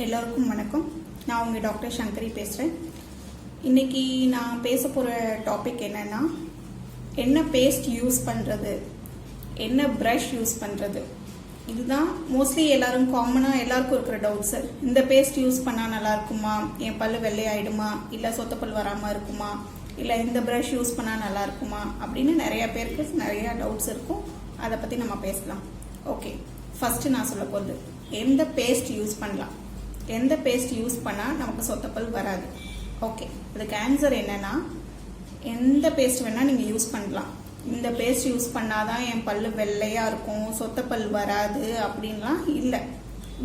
எல்லோருக்கும் வணக்கம். நான் உங்கள் டாக்டர் சங்கரி பேசுகிறேன். இன்றைக்கி நான் பேச போகிற டாபிக் என்னென்னா, என்ன பேஸ்ட் யூஸ் பண்ணுறது, என்ன ப்ரஷ் யூஸ் பண்ணுறது. இதுதான் மோஸ்ட்லி எல்லாரும் காமனாக எல்லாருக்கும் இருக்கிற டவுட். சார், இந்த பேஸ்ட் யூஸ் பண்ணால் நல்லா இருக்குமா, என் பல் வெள்ளையாயிடுமா, இல்லை சொத்தப்பல் வராமல் இருக்குமா, இல்லை இந்த ப்ரஷ் யூஸ் பண்ணால் நல்லா இருக்குமா அப்படின்னு நிறையா பேருக்கு நிறையா டவுட்ஸ் இருக்கும். அதை பற்றி நம்ம பேசலாம். ஓகே, ஃபஸ்ட்டு நான் சொல்ல போகிறது, எந்த பேஸ்ட் யூஸ் பண்ணலாம், எந்த பேஸ்ட் யூஸ் பண்ணால் நமக்கு சொத்தப்பல் வராது. ஓகே, அதுக்கு ஆன்சர் என்னென்னா, எந்த பேஸ்ட் வேணால் நீங்கள் யூஸ் பண்ணலாம். இந்த பேஸ்ட் யூஸ் பண்ணாதான் என் பல் வெள்ளையாக இருக்கும், சொத்தப்பல் வராது அப்படின்லாம் இல்லை.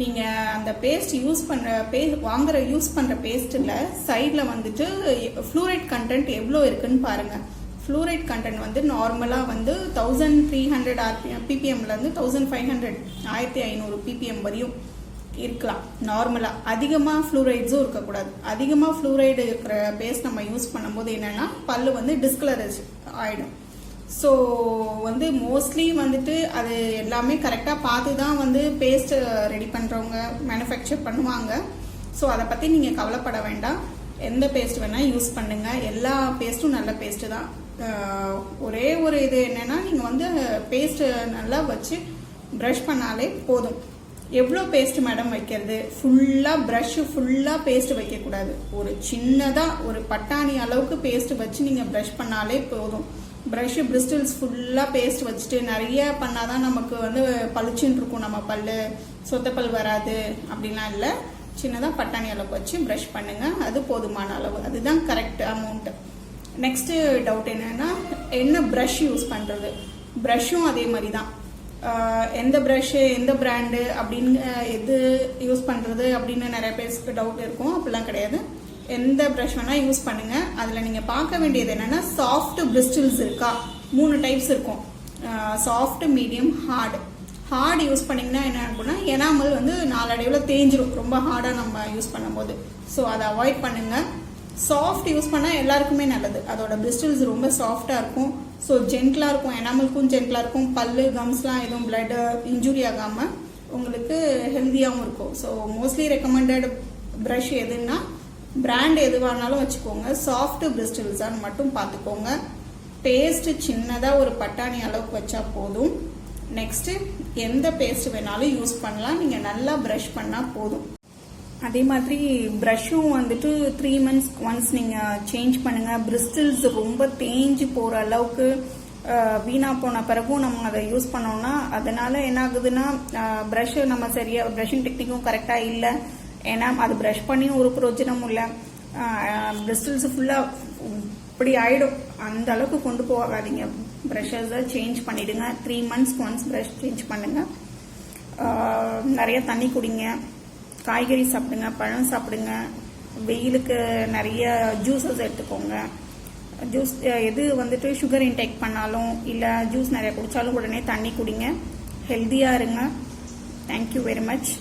நீங்கள் அந்த பேஸ்ட் யூஸ் பண்ணுற யூஸ் பண்ணுற பேஸ்ட்டில் சைடில் வந்துட்டு ஃப்ளூரைட் கண்டென்ட் எவ்வளோ இருக்குன்னு பாருங்கள். ஃப்ளூரைட் கண்டென்ட் வந்து நார்மலாக வந்து 1300 ppmலேருந்து 1500 1500 ppm வரையும் இருக்கலாம் நார்மலாக. அதிகமாக ஃப்ளூரைட்ஸும் இருக்கக்கூடாது. அதிகமாக ஃப்ளூரைடு இருக்கிற பேஸ்ட் நம்ம யூஸ் பண்ணும்போது என்னென்னா பல் வந்து டிஸ்கலரைஸ் ஆகிடும். ஸோ வந்து மோஸ்ட்லி வந்துட்டு அது எல்லாமே கரெக்டாக பார்த்து தான் வந்து பேஸ்ட் ரெடி பண்ணுறவங்க மேனுஃபேக்சர் பண்ணுவாங்க. ஸோ அதை பற்றி நீங்கள் கவலைப்பட வேண்டாம். எந்த பேஸ்ட் வேணால் யூஸ் பண்ணுங்கள். எல்லா பேஸ்ட்டும் நல்ல பேஸ்ட்டு தான். ஒரே ஒரு இது என்னென்னா, நீங்கள் வந்து பேஸ்ட்டு நல்லா வச்சு ப்ரஷ் பண்ணாலே போதும். எவ்வளோ பேஸ்ட் மேடம் வைக்கிறது, ஃபுல்லாக ப்ரஷ்ஷு ஃபுல்லாக பேஸ்ட் வைக்கக்கூடாது. ஒரு சின்னதாக ஒரு பட்டாணி அளவுக்கு பேஸ்ட் வச்சு நீங்கள் ப்ரஷ் பண்ணாலே போதும். ப்ரஷ்ஷு பிரிஸ்டில்ஸ் ஃபுல்லாக பேஸ்ட் வச்சுட்டு நிறைய பண்ணால் தான் நமக்கு வந்து பளிச்சுன்னு இருக்கும், நம்ம பல் சொத்தப்பல் வராது அப்படின்லாம் இல்லை. சின்னதாக பட்டாணி அளவுக்கு வச்சு ப்ரஷ் பண்ணுங்கள், அது போதுமான அளவு, அதுதான் கரெக்ட் அமௌண்ட்டு. நெக்ஸ்ட்டு டவுட் என்னென்னா, என்ன ப்ரஷ் யூஸ் பண்ணுறது. ப்ரஷ்ஷும் அதே மாதிரி தான். எந்த ப்ரஷ்ஷு, எந்த பிராண்டு அப்படின்னு, எது யூஸ் பண்ணுறது அப்படின்னு நிறைய பேருக்கு டவுட் இருக்கும். அப்படிலாம் கிடையாது. எந்த ப்ரஷ் வேணால் யூஸ் பண்ணுங்கள். அதில் நீங்கள் பார்க்க வேண்டியது என்னென்னா, சாஃப்ட் பிரிஸ்டில்ஸ் இருக்கா. 3 டைப்ஸ் இருக்கும், soft, medium, hard. Hard use பண்ணிங்கன்னா என்ன ஆகும்னா, எனாமல் வந்து நாளடைவில் தேஞ்சிரும் ரொம்ப ஹார்டாக நம்ம யூஸ் பண்ணும்போது. ஸோ அதை அவாய்ட் பண்ணுங்கள். சாஃப்ட் யூஸ் பண்ணால் எல்லாருக்குமே நல்லது. அதோட பிரிஸ்டில்ஸ் ரொம்ப சாஃப்டாக இருக்கும். ஸோ ஜென்டலாக இருக்கும், எனாமலுக்கும் ஜென்டலாக இருக்கும். பல்லு கம்ஸ்லாம் எதுவும் பிளட் இன்ஜுரி ஆகாமல் உங்களுக்கு ஹெல்த்தியாகவும் இருக்கும். ஸோ மோஸ்ட்லி ரெக்கமெண்டட் ப்ரஷ் எதுன்னா, பிராண்ட் எதுவானாலும் வச்சுக்கோங்க, சாஃப்ட் பிரிஸ்டில்ஸான்னு மட்டும் பார்த்துக்கோங்க. பேஸ்ட்டு சின்னதாக ஒரு பட்டாணி அளவுக்கு வச்சா போதும். நெக்ஸ்ட்டு எந்த பேஸ்ட் வேணாலும் யூஸ் பண்ணலாம், நீங்கள் நல்லா ப்ரஷ் பண்ணால் போதும். அதே மாதிரி ப்ரஷ்ஷும் வந்துட்டு 3 months ஒன்ஸ் நீங்கள் சேஞ்ச் பண்ணுங்கள். பிரிஸ்டில்ஸ் ரொம்ப தேஞ்சு போகிற அளவுக்கு வீணாக போன பிறகும் நம்ம அதை யூஸ் பண்ணோம்னா அதனால் என்ன ஆகுதுன்னா, ப்ரஷ்ஷு நம்ம சரியாக ப்ரஷிங் டெக்னிக்கும் கரெக்டாக இல்லை. ஏன்னா அது ப்ரஷ் பண்ணியும் ஒரு பிரயோஜனமும் இல்லை. பிரிஸ்டில்ஸ் ஃபுல்லாக இப்படி ஆகிடும். அந்த அளவுக்கு கொண்டு போகாதீங்க. ப்ரஷஸை சேஞ்ச் பண்ணிவிடுங்க. 3 months ஒன்ஸ் ப்ரஷ் சேஞ்ச் பண்ணுங்கள். நிறைய தண்ணி குடிங்க, காய்கறி சாப்பிடுங்க, பழம் சாப்பிடுங்க. வெயிலுக்கு நிறைய ஜூஸஸ் எடுத்துக்கோங்க. ஜூஸ் எது வந்துட்டு சுகர் இன்டேக் பண்ணாலும் இல்லை ஜூஸ் நிறைய குடித்தாலும் உடனே தண்ணி குடிங்க. ஹெல்த்தியாக இருங்க. Thank you very much.